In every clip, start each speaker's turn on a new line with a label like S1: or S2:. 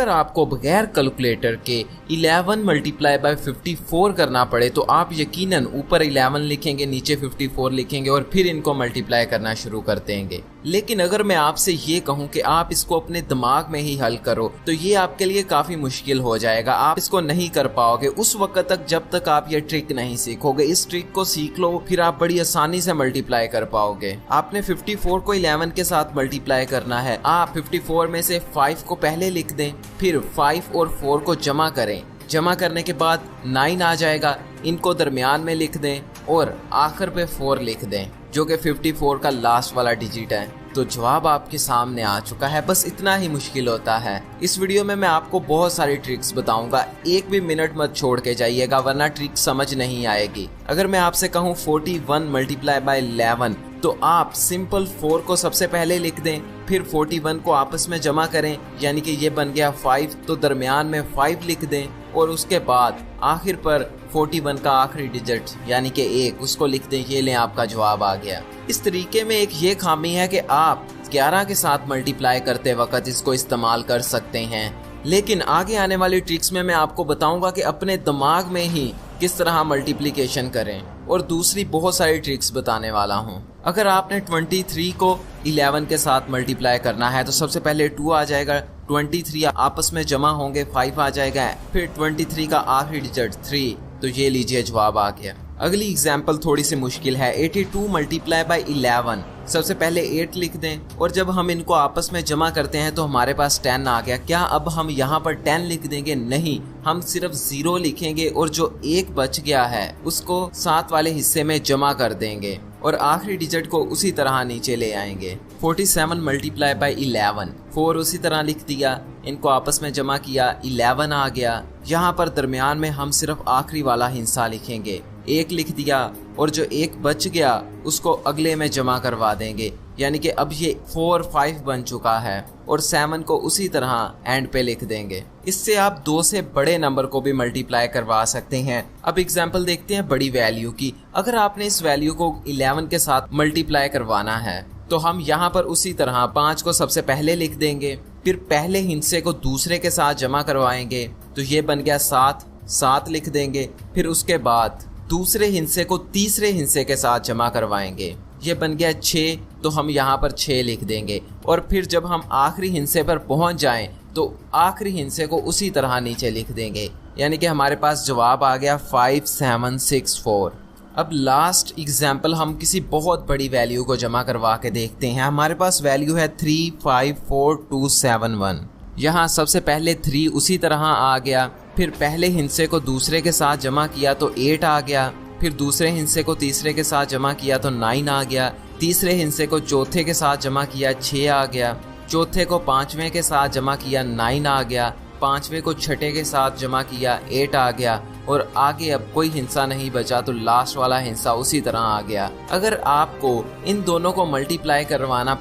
S1: अगर आपको बगैर कैलकुलेटर के 11 मल्टीप्लाई बाय 54 करना पड़े तो आप यकीनन ऊपर 11 लिखेंगे, नीचे 54 लिखेंगे और फिर इनको मल्टीप्लाई करना शुरू कर देंगे। लेकिन अगर मैं आपसे ये कहूं कि आप इसको अपने दिमाग में ही हल करो तो ये आपके लिए काफी मुश्किल हो जाएगा। आप इसको नहीं कर पाओगे उस वक्त तक जब तक आप ये ट्रिक नहीं सीखोगे। इस ट्रिक को सीख लो, फिर आप बड़ी आसानी से मल्टीप्लाई कर पाओगे। आपने 54 को 11 के साथ मल्टीप्लाई करना है। आप 54 में से 5 को पहले लिख दें, फिर 5 और 4 को जमा करें। जमा करने के बाद 9 आ जाएगा, इनको दरमियान में लिख दें और आखिर पे 4 लिख दें जो कि 54 का लास्ट वाला डिजिट है। तो जवाब आपके सामने आ चुका है। बस इतना ही मुश्किल होता है। इस वीडियो में मैं आपको बहुत सारी ट्रिक्स बताऊंगा, एक भी मिनट मत छोड़ के जाइएगा वरना ट्रिक समझ नहीं आएगी। अगर मैं आपसे कहूँ 41 मल्टीप्लाई बाय 11 तो आप सिंपल 4 को सबसे पहले लिख दें, फिर 41 को आपस में जमा करें, यानी कि ये बन गया 5, तो दरमियान में 5 लिख दें और उसके बाद आखिर पर 41 का आखिरी डिजिट यानी कि 1 उसको लिख दें। ये लें, आपका जवाब आ गया। इस तरीके में एक ये खामी है कि आप 11 के साथ मल्टीप्लाई करते वक्त इसको इस्तेमाल कर सकते हैं, लेकिन आगे आने वाली ट्रिक्स में मैं आपको बताऊंगा कि अपने दिमाग में ही किस तरह मल्टीप्लिकेशन करें और दूसरी बहुत सारी ट्रिक्स बताने वाला हूं। अगर आपने 23 को 11 के साथ मल्टीप्लाई करना है तो सबसे पहले 2 आ जाएगा, 23 आपस में जमा होंगे, 5 आ जाएगा, फिर 23 का आखिरी डिजिट 3, तो ये लीजिए जवाब आ गया। अगली एग्जाम्पल थोड़ी सी मुश्किल है। 82 मल्टीप्लाई बाय 11, सबसे पहले 8 लिख दें और जब हम इनको आपस में जमा करते हैं तो हमारे पास 10 आ गया। क्या अब हम यहाँ पर 10 लिख देंगे? नहीं, हम सिर्फ 0 लिखेंगे और जो 1 बच गया है उसको 7 वाले हिस्से में जमा कर देंगे और आखिरी डिजिट को उसी तरह नीचे ले आएंगे। 47 मल्टीप्लाई बाय 11, 4 उसी तरह लिख दिया, इनको आपस में जमा किया, 11 आ गया। यहाँ पर दरमियान में हम सिर्फ आखिरी वाला हिस्सा लिखेंगे, 1 लिख दिया और जो 1 बच गया उसको अगले में जमा करवा देंगे, यानी कि अब ये 4 5 बन चुका है और 7 को उसी तरह एंड पे लिख देंगे। इससे आप 2 से बड़े नंबर को भी मल्टीप्लाई करवा सकते हैं। अब एग्जाम्पल देखते हैं बड़ी वैल्यू की। अगर आपने इस वैल्यू को 11 के साथ मल्टीप्लाई करवाना है तो हम यहाँ पर उसी तरह 5 को सबसे पहले लिख देंगे, फिर पहले हिस्से को दूसरे के साथ जमा करवाएंगे, तो ये बन गया 7 लिख देंगे, फिर उसके बाद दूसरे हिस्से को तीसरे हिस्से के साथ जमा करवाएंगे, ये बन गया 6, तो हम यहाँ पर 6 लिख देंगे और फिर जब हम आखिरी हिस्से पर पहुँच जाएं तो आखिरी हिस्से को उसी तरह नीचे लिख देंगे, यानी कि हमारे पास जवाब आ गया 5764। अब लास्ट एग्जाम्पल हम किसी बहुत बड़ी वैल्यू को जमा करवा के देखते हैं। हमारे पास वैल्यू है 354271। यहाँ सबसे पहले 3 उसी तरह आ गया, फिर पहले हिस्से को दूसरे के साथ जमा किया तो 8 आ गया, फिर दूसरे हिस्से को तीसरे के साथ जमा किया तो 9 आ गया, तीसरे हिस्से को चौथे के साथ जमा किया 6 आ गया, चौथे को पांचवें के साथ जमा किया 9 आ गया, पांचवें को छठे के साथ जमा किया 8 आ गया और आगे अब कोई हिस्सा नहीं बचा तो लास्ट वाला हिस्सा उसी तरह आ गया। अगर आपको इन दोनों को मल्टीप्लाई करवाना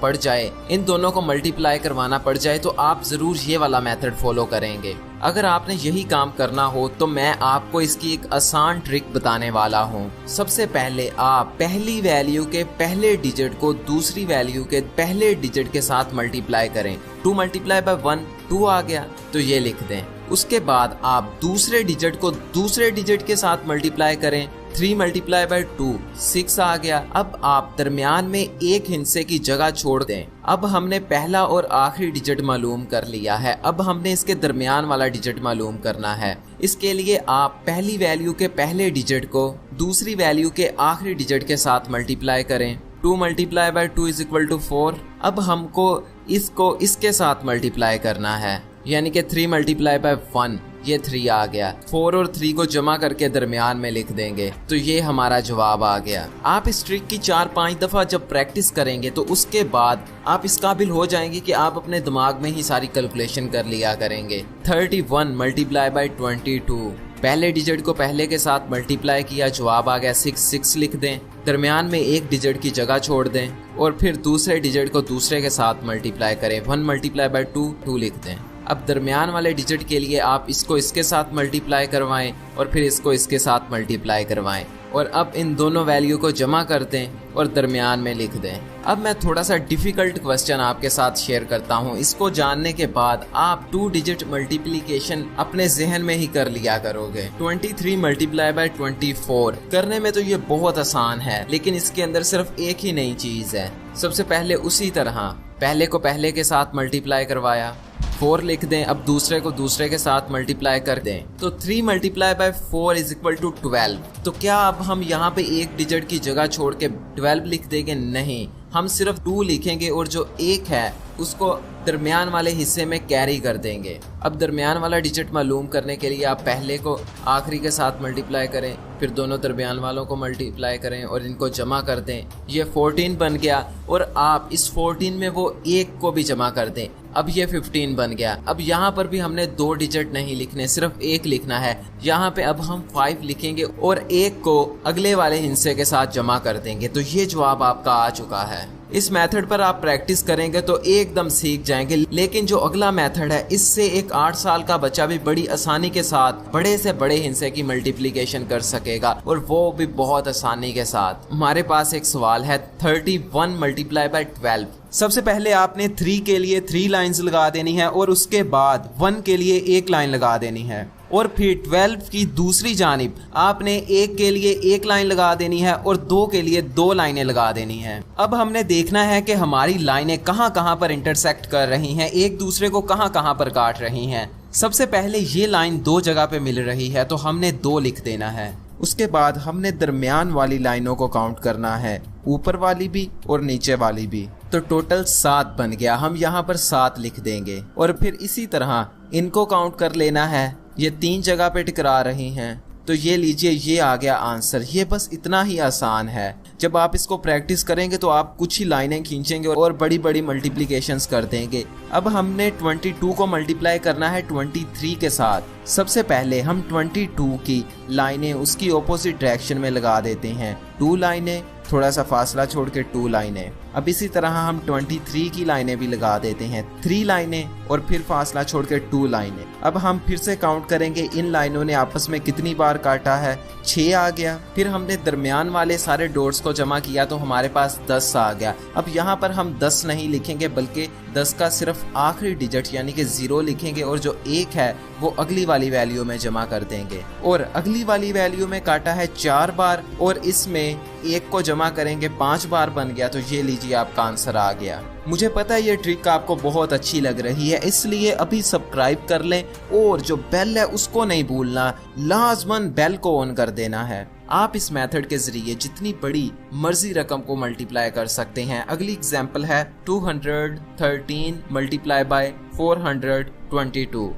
S1: पड़ जाए तो आप जरूर ये वाला मेथड फॉलो करेंगे। अगर आपने यही काम करना हो तो मैं आपको इसकी एक आसान ट्रिक बताने वाला हूँ। सबसे पहले आप पहली वैल्यू के पहले डिजिट को दूसरी वैल्यू के पहले डिजिट के साथ मल्टीप्लाई करें। 2 मल्टीप्लाई बाय 1 2 आ गया, तो ये लिख दें। उसके बाद आप दूसरे डिजिट को दूसरे डिजिट के साथ मल्टीप्लाई करें। 3 मल्टीप्लाई बाय 2 6 आ गया। अब आप दरमियान में एक हिस्से की जगह छोड़ दें। अब हमने पहला और आखिरी डिजिट मालूम कर लिया है, अब हमने इसके दरमियान वाला डिजिट मालूम करना है। इसके लिए आप पहली वैल्यू के पहले डिजिट को दूसरी वैल्यू के आखिरी डिजिट के साथ मल्टीप्लाई करें। 2 multiply by 2 is equal to 4। अब हमको इसको इसके साथ मल्टीप्लाई करना है, यानी कि 3 मल्टीप्लाई बाय 1 ये 3 आ गया। 4 और 3 को जमा करके दरमियान में लिख देंगे, तो ये हमारा जवाब आ गया। आप इस ट्रिक की 4-5 दफ़ा जब प्रैक्टिस करेंगे तो उसके बाद आप इस काबिल हो जाएंगे कि आप अपने दिमाग में ही सारी कैलकुलेशन कर लिया करेंगे। 31 मल्टीप्लाई बाय 22, पहले डिजिट को पहले के साथ मल्टीप्लाई किया, जवाब आ गया 6 लिख दें, दरमियान में एक डिजिट की जगह छोड़ दें और फिर दूसरे डिजिट को दूसरे के साथ मल्टीप्लाई करें। 1 मल्टीप्लाई बाय 2 लिख दें। अब दरमियान वाले डिजिट के लिए आप इसको इसके साथ मल्टीप्लाई करवाएं और फिर इसको इसके साथ मल्टीप्लाई करवाएं। और अब इन दोनों वैल्यू को जमा कर दें और दरमियान में लिख दें। अब मैं थोड़ा सा डिफिकल्ट क्वेश्चन आपके साथ शेयर करता हूँ। इसको जानने के बाद आप 2 डिजिट मल्टीप्लिकेशन अपने जहन में ही कर लिया करोगे। 23 मल्टीप्लाई बाय 24 करने में तो ये बहुत आसान है, लेकिन इसके अंदर सिर्फ एक ही नई चीज है। सबसे पहले उसी तरह पहले को पहले के साथ मल्टीप्लाई करवाया, 4 लिख दें। अब दूसरे को दूसरे के साथ मल्टीप्लाई कर दें, तो 3 multiply by 4 is equal to 12। तो क्या अब हम यहाँ पे एक डिजिट की जगह छोड़ के 12 लिख देंगे? नहीं, हम सिर्फ 2 लिखेंगे और जो 1 है उसको दरमियान वाले हिस्से में कैरी कर देंगे। अब दरमियान वाला डिजिट मालूम करने के लिए आप पहले को आखिरी के साथ मल्टीप्लाई करें, फिर दोनों दरमियान वालों को मल्टीप्लाई करें और इनको जमा कर दें। ये 14 बन गया और आप इस 14 में वो 1 को भी जमा कर दें। अब ये 15 बन गया। अब यहाँ पर भी हमने 2 डिजिट नहीं लिखने, सिर्फ 1 लिखना है। यहाँ पे अब हम 5 लिखेंगे और 1 को अगले वाले हिस्से के साथ जमा कर देंगे। तो ये जवाब आपका आ चुका है। इस मेथड पर आप प्रैक्टिस करेंगे तो एकदम सीख जाएंगे। लेकिन जो अगला मेथड है, इससे एक 8 साल का बच्चा भी बड़ी आसानी के साथ बड़े से बड़े हिस्से की मल्टीप्लिकेशन कर सकेगा, और वो भी बहुत आसानी के साथ। हमारे पास एक सवाल है 31 मल्टीप्लाई बाय 12।
S2: सबसे पहले आपने 3 के लिए 3 लाइंस लगा देनी है और उसके बाद 1 के लिए 1 लाइन लगा देनी है, और फिर 12 की दूसरी जानिब आपने 1 के लिए 1 लाइन लगा देनी है और 2 के लिए 2 लाइनें लगा देनी है। अब हमने देखना है कि हमारी लाइनें कहाँ कहाँ पर इंटरसेक्ट कर रही हैं, एक दूसरे को कहाँ कहाँ पर काट रही हैं। सबसे पहले ये लाइन 2 जगह पे मिल रही है तो हमने 2 लिख देना है। उसके बाद हमने दरमियान वाली लाइनों को काउंट करना है, ऊपर वाली भी और नीचे वाली भी। तो टोटल 7 बन गया, हम यहाँ पर 7 लिख देंगे। और फिर इसी तरह इनको काउंट कर लेना है। ये 3 जगह पे टकरा रही हैं, तो ये लीजिए, ये आ गया आंसर। ये बस इतना ही आसान है। जब आप इसको प्रैक्टिस करेंगे तो आप कुछ ही लाइनें खींचेंगे और बड़ी बड़ी मल्टीप्लिकेशंस कर देंगे। अब हमने 22 को मल्टीप्लाई करना है 23 के साथ। सबसे पहले हम 22 की लाइनें उसकी ऑपोजिट डायरेक्शन में लगा देते हैं। 2 लाइनें, थोड़ा सा फासला छोड़ के 2 लाइनें। अब इसी तरह हम 23 की लाइनें भी लगा देते हैं, 3 लाइनें और फिर फासला छोड़ के 2 लाइनें। अब हम फिर से काउंट करेंगे इन लाइनों ने आपस में कितनी बार काटा है, 6 आ गया। फिर हमने दरमियान वाले सारे डॉट्स को जमा किया तो हमारे पास 10 आ गया। अब यहाँ पर हम 10 नहीं लिखेंगे, बल्कि 10 का सिर्फ आखिरी डिजिट यानी कि 0 लिखेंगे और जो 1 है वो अगली वाली वैल्यू में जमा कर देंगे। और अगली वाली वैल्यू में काटा है 4 बार और इसमें 1 को जमा करेंगे 5 बार बन गया। तो ये लीजिए, आपका आंसर आ गया। मुझे पता है ये ट्रिक आपको बहुत अच्छी लग रही है, इसलिए अभी सब्सक्राइब कर लें और जो बेल है उसको नहीं भूलना, लाजमन बेल को ऑन कर देना है। आप इस मेथड के जरिए जितनी बड़ी मर्जी रकम को मल्टीप्लाई कर सकते हैं। अगली एग्जांपल है 213 मल्टीप्लाई बाय 422।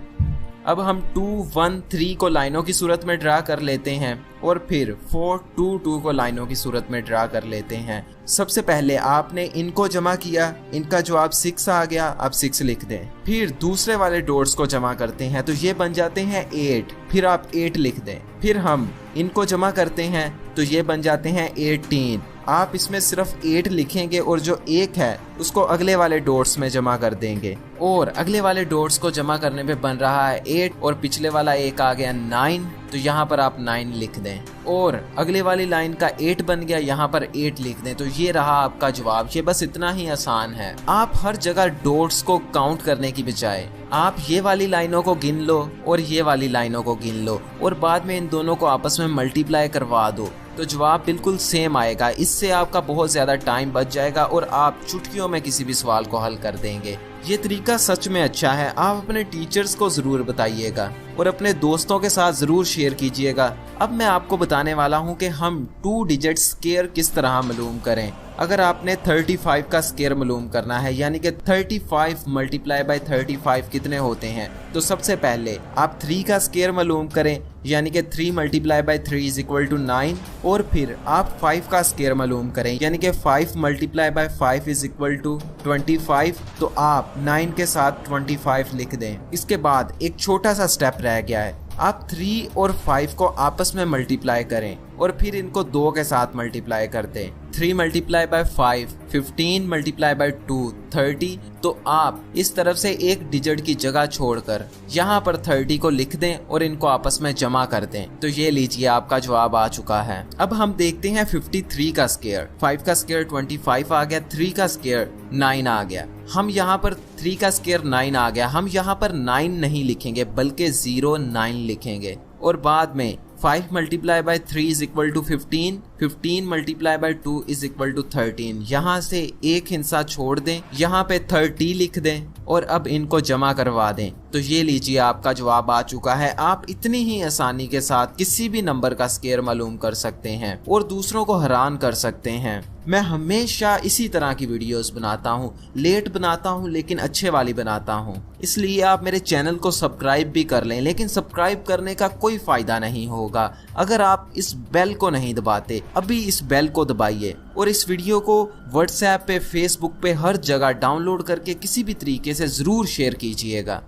S2: अब हम 213 को लाइनों की सूरत में ड्रा कर लेते हैं और फिर 422 को लाइनों की सूरत में ड्रा कर लेते हैं। सबसे पहले आपने इनको जमा किया, इनका जवाब 6 आ गया, आप 6 लिख दें। फिर दूसरे वाले डॉट्स को जमा करते हैं तो ये बन जाते हैं 8, फिर आप 8 लिख दें। फिर हम इनको जमा करते हैं तो ये बन जाते हैं 18, आप इसमें सिर्फ 8 लिखेंगे और जो 1 है उसको अगले वाले डॉट्स में जमा कर देंगे। और अगले वाले डॉट्स को जमा करने पे बन रहा है 8 और पिछले वाला 1 आ गया 9, तो यहाँ पर आप 9 लिख दें। और अगले वाली लाइन का 8 बन गया, यहाँ पर 8 लिख दें। तो ये रहा आपका जवाब। ये बस इतना ही आसान है। आप हर जगह डॉट्स को काउंट करने की बजाय आप ये वाली लाइनों को गिन लो और ये वाली लाइनों को गिन लो और बाद में इन दोनों को आपस में मल्टीप्लाई करवा दो, तो जवाब बिल्कुल सेम आएगा। इससे आपका बहुत ज़्यादा टाइम बच जाएगा और आप चुटकियों में किसी भी सवाल को हल कर देंगे। ये तरीका सच में अच्छा है। आप अपने टीचर्स को ज़रूर बताइएगा और अपने दोस्तों के साथ ज़रूर शेयर कीजिएगा। अब मैं आपको बताने वाला हूँ कि हम 2 डिजिट स्क्वायर किस तरह मालूम करें। अगर आपने 35 का स्क्वायर मालूम करना है, यानी कि 35 मल्टीप्लाई बाय 35 कितने होते हैं, तो सबसे पहले आप 3 का स्क्वायर मालूम करें, यानी कि 3 multiply by 3 is equal to 9। और फिर आप 5 का स्क्वायर मालूम करें, यानी कि 5 multiply by 5 is equal to 25। तो आप 9 के साथ 25 लिख दें। इसके बाद एक छोटा सा स्टेप रह गया है, आप 3 और 5 को आपस में मल्टीप्लाई करें और फिर इनको 2 के साथ मल्टीप्लाई कर दें।
S1: 3 मल्टीप्लाई बाय 5, 15 मल्टीप्लाई बाय 2, 30। तो आप इस तरफ से एक डिजिट की जगह छोड़कर यहाँ पर 30 को लिख दें और इनको आपस में जमा कर दें। तो ये लीजिए आपका जवाब आ चुका है। अब हम देखते हैं 53 का स्क्वायर। 5 का स्क्वायर 25 आ गया, 3 का स्क्वायर 9 आ गया। हम यहाँ पर 3 का स्क्वायर 9 आ गया, हम यहाँ पर 9 नहीं लिखेंगे बल्कि 09 लिखेंगे। और बाद में 5 multiply by 3 is equal to 15, 15 multiply by 2 is equal to 13। यहाँ से एक हिस्सा छोड़ दें, यहाँ पे 30 लिख दें और अब इनको जमा करवा दें। तो ये लीजिए आपका जवाब आ चुका है। आप इतनी ही आसानी के साथ किसी भी नंबर का स्क्वायर मालूम कर सकते हैं और दूसरों को हैरान कर सकते हैं। मैं हमेशा इसी तरह की वीडियोस बनाता हूँ, लेट बनाता हूँ लेकिन अच्छे वाली बनाता हूँ। इसलिए आप मेरे चैनल को सब्सक्राइब भी कर लें, लेकिन सब्सक्राइब करने का कोई फायदा नहीं होगा अगर आप इस बेल को नहीं दबाते। अभी इस बेल को दबाइए और इस वीडियो को व्हाट्सएप पे, फेसबुक पे, हर जगह डाउनलोड करके किसी भी तरीके से जरूर शेयर कीजिएगा।